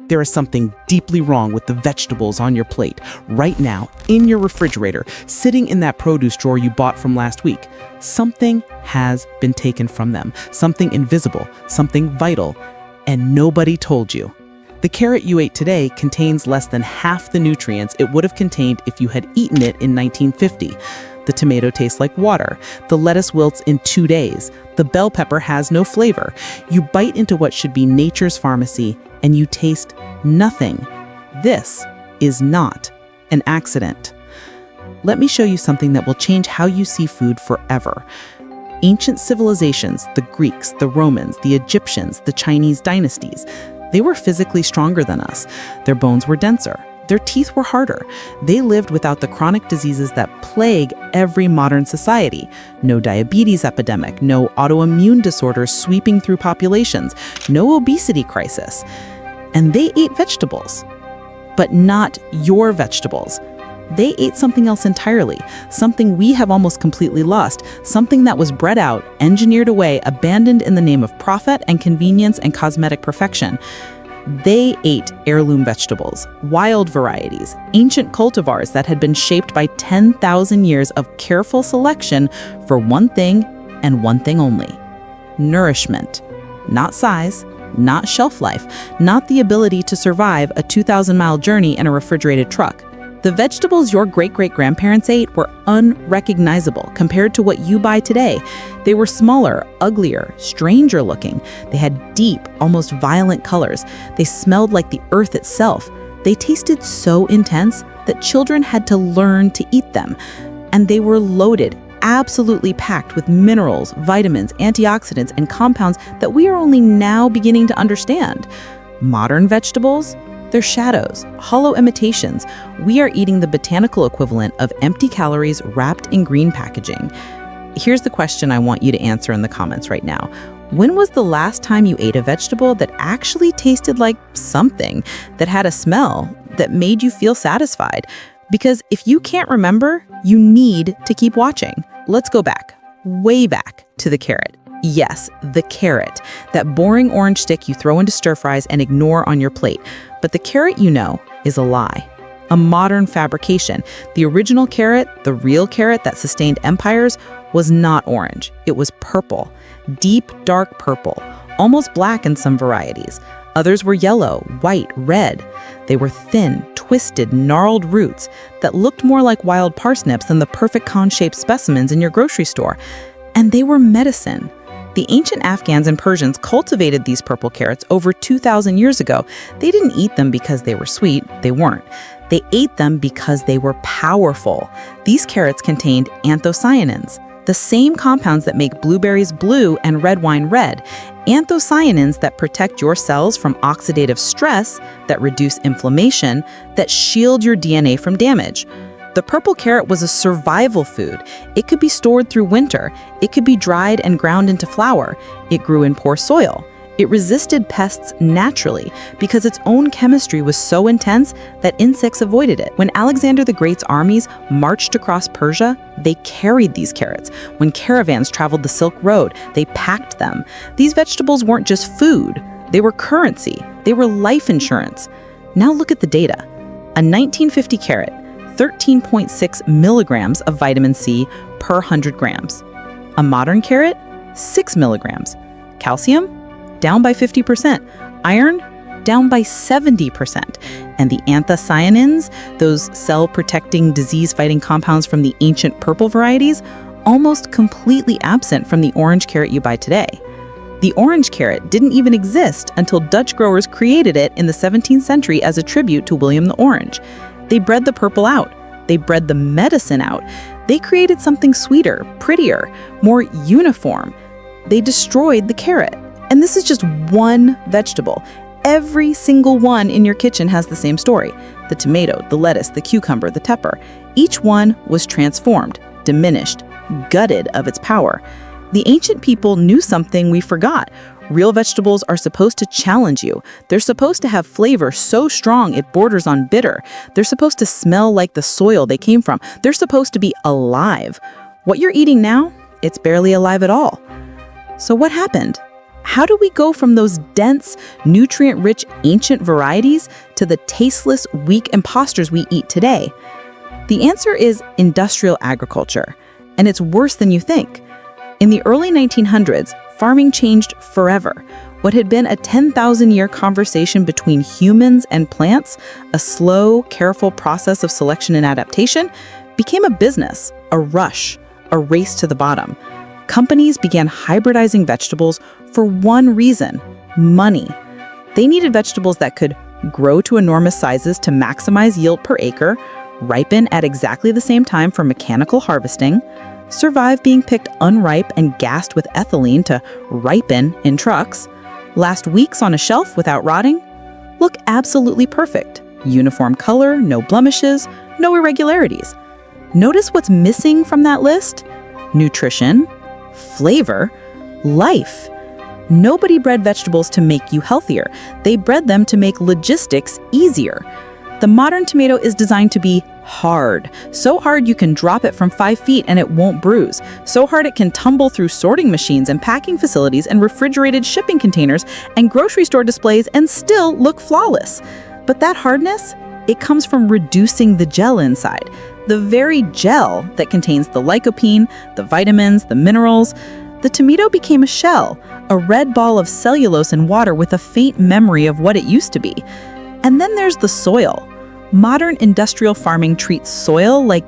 There is something deeply wrong with the vegetables on your plate, right now, in your refrigerator, sitting in that produce drawer you bought from last week. Something has been taken from them, something invisible, something vital, and nobody told you. The carrot you ate today contains less than half the nutrients it would have contained if you had eaten it in 1950. The tomato tastes like water. The lettuce wilts in 2 days. The bell pepper has no flavor. You bite into what should be nature's pharmacy, and you taste nothing. This is not an accident. Let me show you something that will change how you see food forever. Ancient civilizations, the Greeks, the Romans, the Egyptians, the Chinese dynasties, they were physically stronger than us. Their bones were denser. Their teeth were harder. They lived without the chronic diseases that plague every modern society. No diabetes epidemic, no autoimmune disorders sweeping through populations, no obesity crisis. And they ate vegetables, but not your vegetables. They ate something else entirely, something we have almost completely lost, something that was bred out, engineered away, abandoned in the name of profit and convenience and cosmetic perfection. They ate heirloom vegetables, wild varieties, ancient cultivars that had been shaped by 10,000 years of careful selection for one thing and one thing only: nourishment. Not size, not shelf life, not the ability to survive a 2,000-mile journey in a refrigerated truck. The vegetables your great-great-grandparents ate were unrecognizable compared to what you buy today. They were smaller, uglier, stranger looking. They had deep, almost violent colors. They smelled like the earth itself. They tasted so intense that children had to learn to eat them. And they were loaded, absolutely packed with minerals, vitamins, antioxidants, and compounds that we are only now beginning to understand. Modern vegetables? They're shadows, hollow imitations. We are eating the botanical equivalent of empty calories wrapped in green packaging. Here's the question I want you to answer in the comments right now. When was the last time you ate a vegetable that actually tasted like something, that had a smell, that made you feel satisfied? Because if you can't remember, you need to keep watching. Let's go back, way back to the carrot. Yes, the carrot, that boring orange stick you throw into stir fries and ignore on your plate. But the carrot you know is a lie, a modern fabrication. The original carrot, the real carrot that sustained empires, was not orange. It was purple, deep, dark purple, almost black in some varieties. Others were yellow, white, red. They were thin, twisted, gnarled roots that looked more like wild parsnips than the perfect cone-shaped specimens in your grocery store. And they were medicine. The ancient Afghans and Persians cultivated these purple carrots over 2,000 years ago. They didn't eat them because they were sweet. They weren't. They ate them because they were powerful. These carrots contained anthocyanins, the same compounds that make blueberries blue and red wine red. Anthocyanins that protect your cells from oxidative stress, that reduce inflammation, that shield your DNA from damage. The purple carrot was a survival food. It could be stored through winter. It could be dried and ground into flour. It grew in poor soil. It resisted pests naturally because its own chemistry was so intense that insects avoided it. When Alexander the Great's armies marched across Persia, they carried these carrots. When caravans traveled the Silk Road, they packed them. These vegetables weren't just food. They were currency. They were life insurance. Now look at the data. A 1950 carrot, 13.6 milligrams of vitamin C per 100 grams. A modern carrot, 6 milligrams. Calcium, down by 50%. Iron, down by 70%. And the anthocyanins, those cell-protecting, disease-fighting compounds from the ancient purple varieties, almost completely absent from the orange carrot you buy today. The orange carrot didn't even exist until Dutch growers created it in the 17th century as a tribute to William the Orange. They bred the purple out. They bred the medicine out. They created something sweeter, prettier, more uniform. They destroyed the carrot. And this is just one vegetable. Every single one in your kitchen has the same story. The tomato, the lettuce, the cucumber, the pepper. Each one was transformed, diminished, gutted of its power. The ancient people knew something we forgot. Real vegetables are supposed to challenge you. They're supposed to have flavor so strong it borders on bitter. They're supposed to smell like the soil they came from. They're supposed to be alive. What you're eating now, it's barely alive at all. So what happened? How do we go from those dense, nutrient-rich ancient varieties to the tasteless, weak imposters we eat today? The answer is industrial agriculture, and it's worse than you think. In the early 1900s, farming changed forever. What had been a 10,000-year conversation between humans and plants, a slow, careful process of selection and adaptation, became a business, a rush, a race to the bottom. Companies began hybridizing vegetables for one reason: money. They needed vegetables that could grow to enormous sizes to maximize yield per acre, ripen at exactly the same time for mechanical harvesting, survive being picked unripe and gassed with ethylene to ripen in trucks, last weeks on a shelf without rotting, look absolutely perfect. Uniform color, no blemishes, no irregularities. Notice what's missing from that list? Nutrition, flavor, life. Nobody bred vegetables to make you healthier. They bred them to make logistics easier. The modern tomato is designed to be hard. So hard you can drop it from 5 feet and it won't bruise. So hard it can tumble through sorting machines and packing facilities and refrigerated shipping containers and grocery store displays and still look flawless. But that hardness, it comes from reducing the gel inside. The very gel that contains the lycopene, the vitamins, the minerals. The tomato became a shell, a red ball of cellulose and water with a faint memory of what it used to be. And then there's the soil. Modern industrial farming treats soil like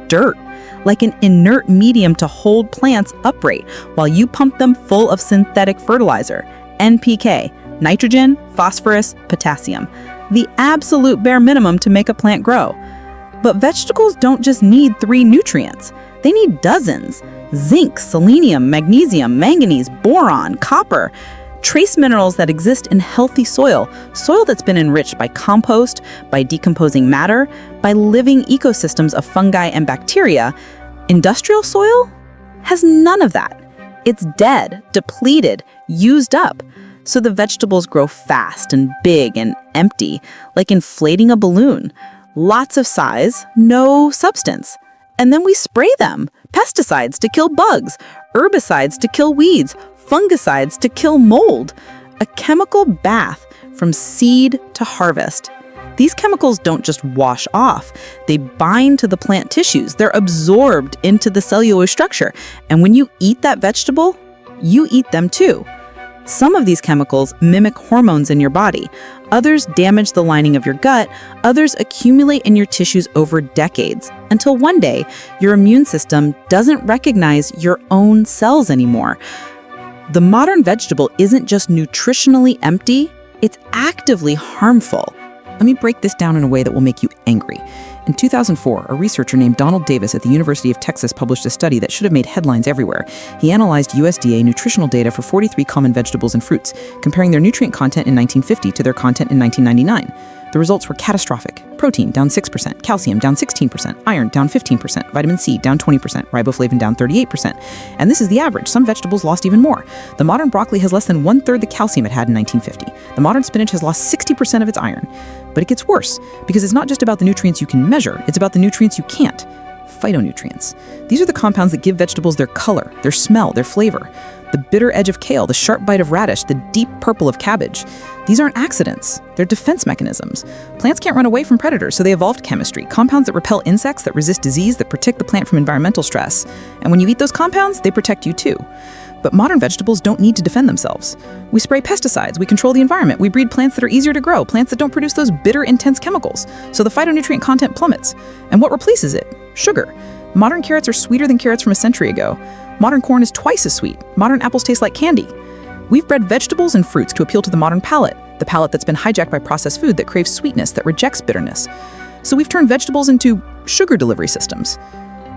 dirt, like an inert medium to hold plants upright while you pump them full of synthetic fertilizer, NPK, nitrogen, phosphorus, potassium, the absolute bare minimum to make a plant grow. But vegetables don't just need 3 nutrients. They need dozens: zinc, selenium, magnesium, manganese, boron, copper. Trace minerals that exist in healthy soil that's been enriched by compost, by decomposing matter, by living ecosystems of fungi and bacteria. Industrial soil has none of that. It's dead, depleted, used up. So the vegetables grow fast and big and empty, like inflating a balloon. Lots of size, no substance. And then we spray them. Pesticides to kill bugs, herbicides to kill weeds, fungicides to kill mold. A chemical bath from seed to harvest. These chemicals don't just wash off. They bind to the plant tissues. They're absorbed into the cellular structure. And when you eat that vegetable, you eat them too. Some of these chemicals mimic hormones in your body. Others damage the lining of your gut. Others accumulate in your tissues over decades, until one day, your immune system doesn't recognize your own cells anymore. The modern vegetable isn't just nutritionally empty, it's actively harmful. Let me break this down in a way that will make you angry. In 2004, a researcher named Donald Davis at the University of Texas published a study that should have made headlines everywhere. He analyzed USDA nutritional data for 43 common vegetables and fruits, comparing their nutrient content in 1950 to their content in 1999. The results were catastrophic. Protein down 6%, calcium down 16%, iron down 15%, vitamin C down 20%, riboflavin down 38%. And this is the average. Some vegetables lost even more. The modern broccoli has less than 1/3 the calcium it had in 1950. The modern spinach has lost 60% of its iron. But it gets worse, because it's not just about the nutrients you can measure, it's about the nutrients you can't. Phytonutrients. These are the compounds that give vegetables their color, their smell, their flavor. The bitter edge of kale, the sharp bite of radish, the deep purple of cabbage. These aren't accidents, they're defense mechanisms. Plants can't run away from predators, so they evolved chemistry, compounds that repel insects, that resist disease, that protect the plant from environmental stress. And when you eat those compounds, they protect you too. But modern vegetables don't need to defend themselves. We spray pesticides, we control the environment, we breed plants that are easier to grow, plants that don't produce those bitter, intense chemicals. So the phytonutrient content plummets. And what replaces it? Sugar. Modern carrots are sweeter than carrots from a century ago. Modern corn is twice as sweet. Modern apples taste like candy. We've bred vegetables and fruits to appeal to the modern palate, the palate that's been hijacked by processed food that craves sweetness, that rejects bitterness. So we've turned vegetables into sugar delivery systems.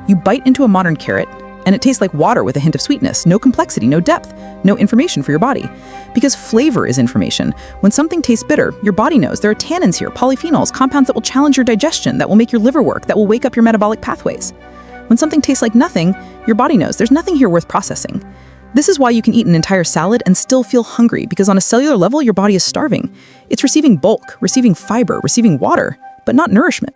You bite into a modern carrot, and it tastes like water with a hint of sweetness, no complexity, no depth, no information for your body. Because flavor is information. When something tastes bitter, your body knows there are tannins here, polyphenols, compounds that will challenge your digestion, that will make your liver work, that will wake up your metabolic pathways. When something tastes like nothing, your body knows there's nothing here worth processing. This is why you can eat an entire salad and still feel hungry, because on a cellular level, your body is starving. It's receiving bulk, receiving fiber, receiving water, but not nourishment.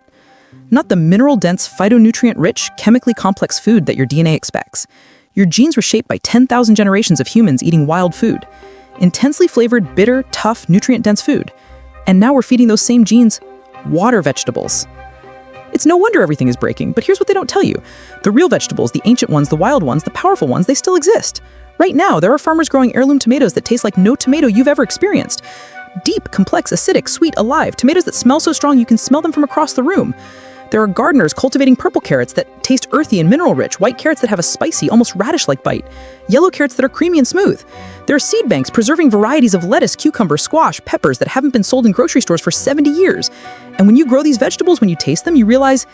Not the mineral-dense, phytonutrient-rich, chemically complex food that your DNA expects. Your genes were shaped by 10,000 generations of humans eating wild food. Intensely flavored, bitter, tough, nutrient-dense food. And now we're feeding those same genes water vegetables. It's no wonder everything is breaking, but here's what they don't tell you. The real vegetables, the ancient ones, the wild ones, the powerful ones, they still exist. Right now, there are farmers growing heirloom tomatoes that taste like no tomato you've ever experienced. Deep, complex, acidic, sweet, alive, tomatoes that smell so strong you can smell them from across the room. There are gardeners cultivating purple carrots that taste earthy and mineral-rich, white carrots that have a spicy, almost radish-like bite, yellow carrots that are creamy and smooth. There are seed banks preserving varieties of lettuce, cucumber, squash, peppers that haven't been sold in grocery stores for 70 years. And when you grow these vegetables, when you taste them, you realize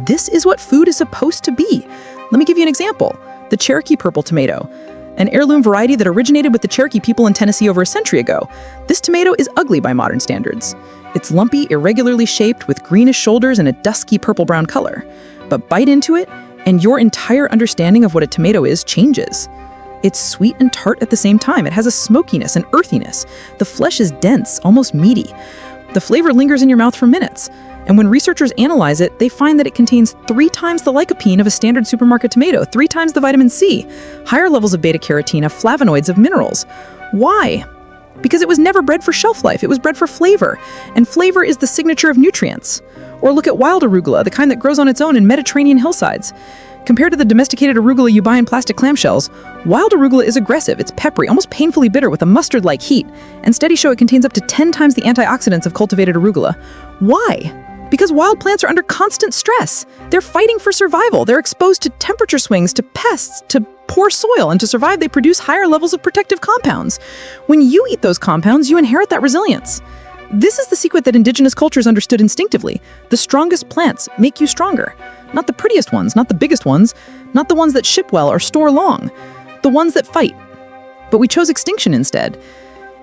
this is what food is supposed to be. Let me give you an example. The Cherokee Purple tomato, an heirloom variety that originated with the Cherokee people in Tennessee over a century ago. This tomato is ugly by modern standards. It's lumpy, irregularly shaped, with greenish shoulders and a dusky purple-brown color. But bite into it, and your entire understanding of what a tomato is changes. It's sweet and tart at the same time. It has a smokiness and earthiness. The flesh is dense, almost meaty. The flavor lingers in your mouth for minutes. And when researchers analyze it, they find that it contains 3 times the lycopene of a standard supermarket tomato, 3 times the vitamin C, higher levels of beta-carotene, of flavonoids, of minerals. Why? Because it was never bred for shelf life, it was bred for flavor. And flavor is the signature of nutrients. Or look at wild arugula, the kind that grows on its own in Mediterranean hillsides. Compared to the domesticated arugula you buy in plastic clamshells, wild arugula is aggressive, it's peppery, almost painfully bitter with a mustard-like heat, and studies show it contains up to 10 times the antioxidants of cultivated arugula. Why? Because wild plants are under constant stress. They're fighting for survival. They're exposed to temperature swings, to pests, to poor soil, and to survive, they produce higher levels of protective compounds. When you eat those compounds, you inherit that resilience. This is the secret that indigenous cultures understood instinctively. The strongest plants make you stronger. Not the prettiest ones, not the biggest ones, not the ones that ship well or store long. The ones that fight. But we chose extinction instead.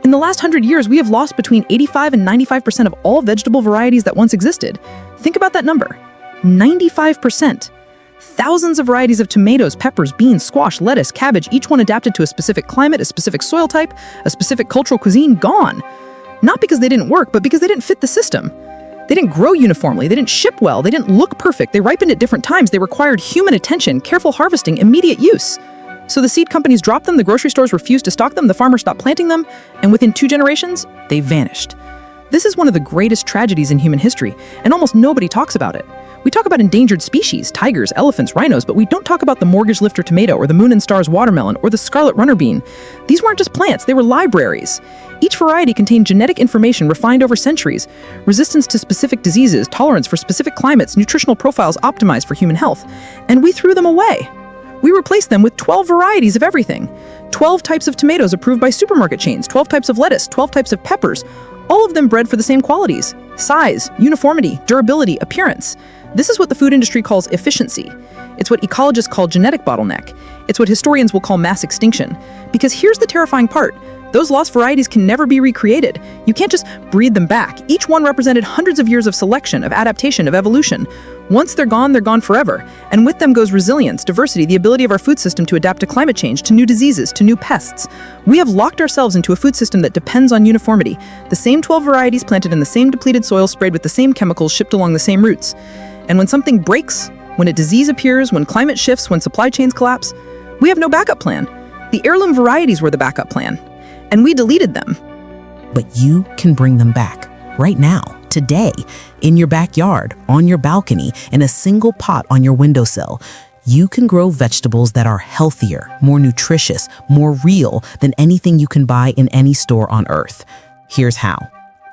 In the last 100 years, we have lost between 85 and 95% of all vegetable varieties that once existed. Think about that number. 95%. Thousands of varieties of tomatoes, peppers, beans, squash, lettuce, cabbage, each one adapted to a specific climate, a specific soil type, a specific cultural cuisine, gone. Not because they didn't work, but because they didn't fit the system. They didn't grow uniformly, they didn't ship well, they didn't look perfect, they ripened at different times, they required human attention, careful harvesting, immediate use. So the seed companies dropped them, the grocery stores refused to stock them, the farmers stopped planting them, and within 2 generations, they vanished. This is one of the greatest tragedies in human history, and almost nobody talks about it. We talk about endangered species, tigers, elephants, rhinos, but we don't talk about the mortgage lifter tomato or the moon and stars watermelon or the scarlet runner bean. These weren't just plants, they were libraries. Each variety contained genetic information refined over centuries, resistance to specific diseases, tolerance for specific climates, nutritional profiles optimized for human health, and we threw them away. We replaced them with 12 varieties of everything. 12 types of tomatoes approved by supermarket chains, 12 types of lettuce, 12 types of peppers, all of them bred for the same qualities: size, uniformity, durability, appearance. This is what the food industry calls efficiency. It's what ecologists call genetic bottleneck. It's what historians will call mass extinction. Because here's the terrifying part. Those lost varieties can never be recreated. You can't just breed them back. Each one represented hundreds of years of selection, of adaptation, of evolution. Once they're gone forever. And with them goes resilience, diversity, the ability of our food system to adapt to climate change, to new diseases, to new pests. We have locked ourselves into a food system that depends on uniformity. The same 12 varieties planted in the same depleted soil, sprayed with the same chemicals, shipped along the same routes. And when something breaks, when a disease appears, when climate shifts, when supply chains collapse, we have no backup plan. The heirloom varieties were the backup plan. And we deleted them. But you can bring them back right now, today, in your backyard, on your balcony, in a single pot on your windowsill. You can grow vegetables that are healthier, more nutritious, more real than anything you can buy in any store on earth. Here's how.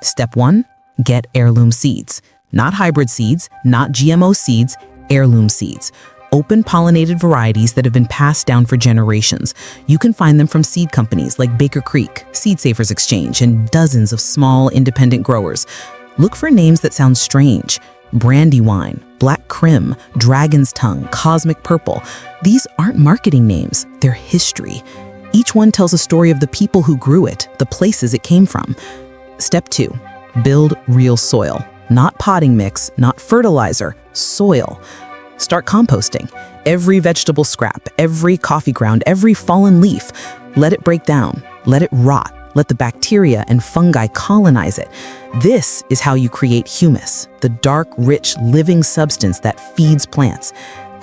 Step 1, get heirloom seeds. Not hybrid seeds, not GMO seeds, heirloom seeds. Open pollinated varieties that have been passed down for generations. You can find them from seed companies like Baker Creek, Seed Savers Exchange, and dozens of small independent growers. Look for names that sound strange. Brandywine, Black Krim, Dragon's Tongue, Cosmic Purple. These aren't marketing names, they're history. Each one tells a story of the people who grew it, the places it came from. Step 2, build real soil. Not potting mix, not fertilizer, soil. Start composting. Every vegetable scrap, every coffee ground, every fallen leaf. Let it break down. Let it rot. Let the bacteria and fungi colonize it. This is how you create humus, the dark, rich, living substance that feeds plants.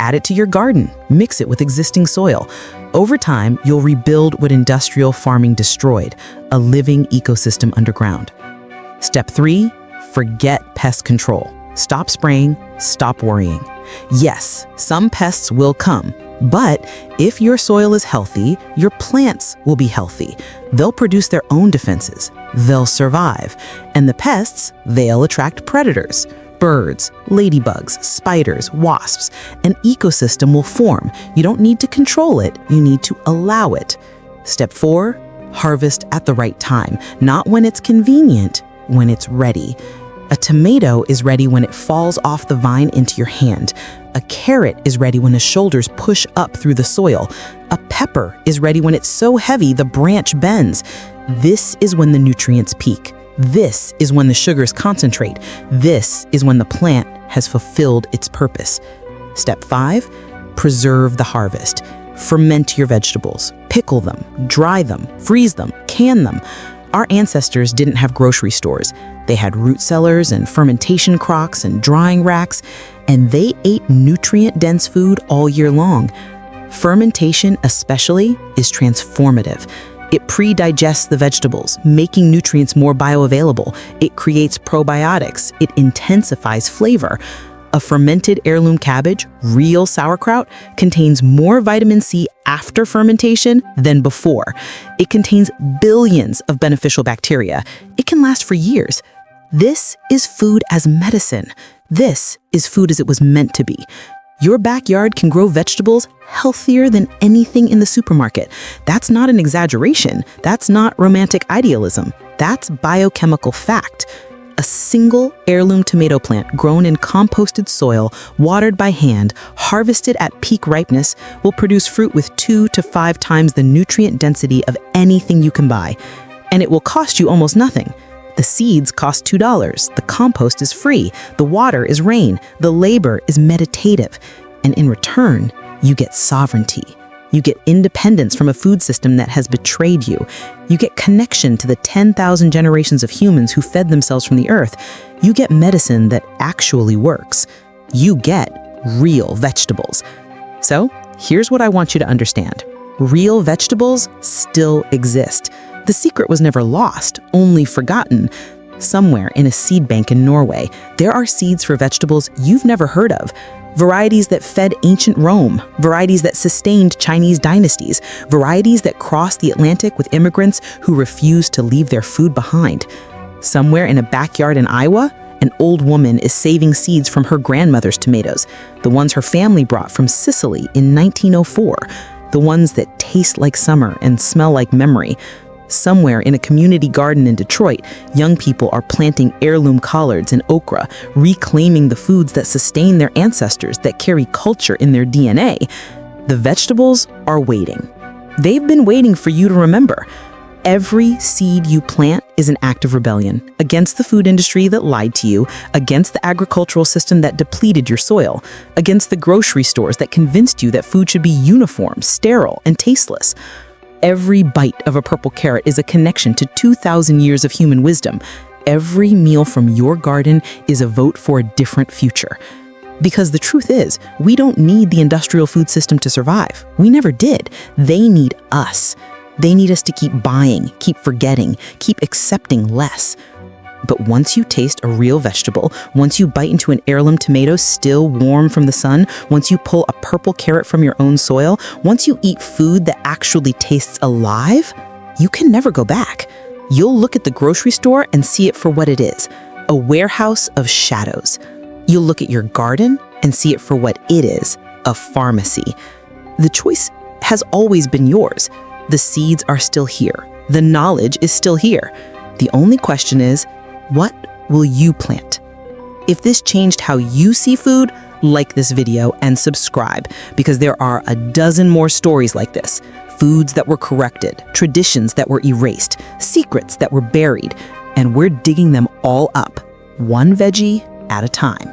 Add it to your garden, mix it with existing soil. Over time, you'll rebuild what industrial farming destroyed, a living ecosystem underground. Step 3, forget pest control. Stop spraying, stop worrying. Yes, some pests will come, but if your soil is healthy, your plants will be healthy. They'll produce their own defenses. They'll survive. And the pests, they'll attract predators. Birds, ladybugs, spiders, wasps. An ecosystem will form. You don't need to control it, you need to allow it. Step 4, harvest at the right time. Not when it's convenient, when it's ready. A tomato is ready when it falls off the vine into your hand. A carrot is ready when the shoulders push up through the soil. A pepper is ready when it's so heavy the branch bends. This is when the nutrients peak. This is when the sugars concentrate. This is when the plant has fulfilled its purpose. Step 5, preserve the harvest. Ferment your vegetables. Pickle them, dry them, freeze them, can them. Our ancestors didn't have grocery stores. They had root cellars and fermentation crocks and drying racks, and they ate nutrient-dense food all year long. Fermentation especially is transformative. It pre-digests the vegetables, making nutrients more bioavailable. It creates probiotics. It intensifies flavor. A fermented heirloom cabbage, real sauerkraut, contains more vitamin C after fermentation than before. It contains billions of beneficial bacteria. It can last for years. This is food as medicine. This is food as it was meant to be. Your backyard can grow vegetables healthier than anything in the supermarket. That's not an exaggeration. That's not romantic idealism. That's biochemical fact. A single heirloom tomato plant grown in composted soil, watered by hand, harvested at peak ripeness, will produce fruit with 2 to 5 times the nutrient density of anything you can buy. And it will cost you almost nothing. The seeds cost $2, the compost is free, the water is rain, the labor is meditative. And in return, you get sovereignty. You get independence from a food system that has betrayed you. You get connection to the 10,000 generations of humans who fed themselves from the earth. You get medicine that actually works. You get real vegetables. So, here's what I want you to understand. Real vegetables still exist. The secret was never lost, only forgotten. Somewhere in a seed bank in Norway, there are seeds for vegetables you've never heard of. Varieties that fed ancient Rome, varieties that sustained Chinese dynasties, varieties that crossed the Atlantic with immigrants who refused to leave their food behind. Somewhere in a backyard in Iowa, an old woman is saving seeds from her grandmother's tomatoes, the ones her family brought from Sicily in 1904, the ones that taste like summer and smell like memory. Somewhere in a community garden in Detroit, young people are planting heirloom collards and okra, reclaiming the foods that sustain their ancestors, that carry culture in their DNA. The vegetables are waiting. They've been waiting for you to remember. Every seed you plant is an act of rebellion against the food industry that lied to you, against the agricultural system that depleted your soil, against the grocery stores that convinced you that food should be uniform, sterile, and tasteless. Every bite of a purple carrot is a connection to 2,000 years of human wisdom. Every meal from your garden is a vote for a different future. Because the truth is, we don't need the industrial food system to survive. We never did. They need us. They need us to keep buying, keep forgetting, keep accepting less. But once you taste a real vegetable, once you bite into an heirloom tomato still warm from the sun, once you pull a purple carrot from your own soil, once you eat food that actually tastes alive, you can never go back. You'll look at the grocery store and see it for what it is, a warehouse of shadows. You'll look at your garden and see it for what it is, a pharmacy. The choice has always been yours. The seeds are still here. The knowledge is still here. The only question is, what will you plant? If this changed how you see food, like this video and subscribe, because there are a dozen more stories like this. Foods that were corrected, traditions that were erased, secrets that were buried, and we're digging them all up, one veggie at a time.